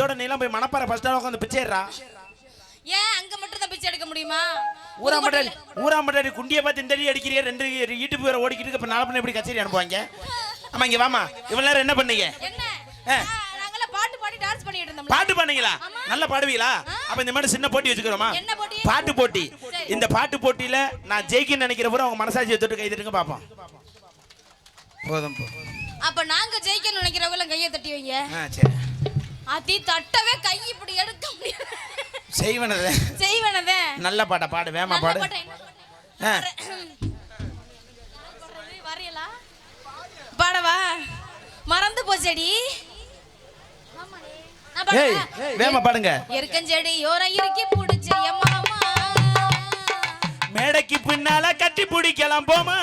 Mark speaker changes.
Speaker 1: இதோட நீலாம் போய் மணப்பாறை ஃபர்ஸ்ட் ஸ்டாண்ட் உட்காந்து பிச்சைறா.
Speaker 2: ஏன் அங்க மட்டும் தான் பிச்சை எடுக்க முடியுமா?
Speaker 1: ஊராமட்டாடி குண்டியை பார்த்து இந்த அடி அடிக்கிறிய 2 யூடியூப் வேற ஓடிக்கிட்டு இருக்கு. இப்ப நாளை பண்ண எப்படி கச்சேரி அனுப்புவாங்க? ஆமா இங்க வாமா. இவ்வளவு நேரம் என்ன பண்ணீங்க?
Speaker 2: நாங்கள பாட்டு பாடி டான்ஸ் பண்ணிட்டு இருந்தோம்.
Speaker 1: பாட்டு பண்ணீங்களா? நல்லா பாடுவீங்களா? அப்ப இந்த மாதிரி சின்ன போட்டி வச்சுக்கிறோமா?
Speaker 2: என்ன போட்டி?
Speaker 1: பாட்டு போட்டி. இந்த பாட்டு போட்டியில நான் ஜெயிக்கணும்னு நினைக்கிறப்ப உங்க மனசாட்சியை தொட்டு கை தட்டுங்க பாப்போம். போதும் போ.
Speaker 2: அப்ப நாங்க ஜெயிக்கணும்னு நினைக்கிறவங்க கையை தட்டி வைங்க.
Speaker 1: சரி.
Speaker 2: அதி தட்டவே கை இப்படி எடுக்க முடியாது. செய்வனதே. நல்ல பாட்டா பாடு, வேமா பாடு. வரையலா பாடவா? மறந்து போச்சடி.
Speaker 1: வேமா பாடுங்க.
Speaker 2: எருக்கஞ்செடி யோரம் இறுக்கி புடிச்ச என் மாமா,
Speaker 1: மேடைக்கு பின்னால கட்டி பிடிக்கலாம் போமா.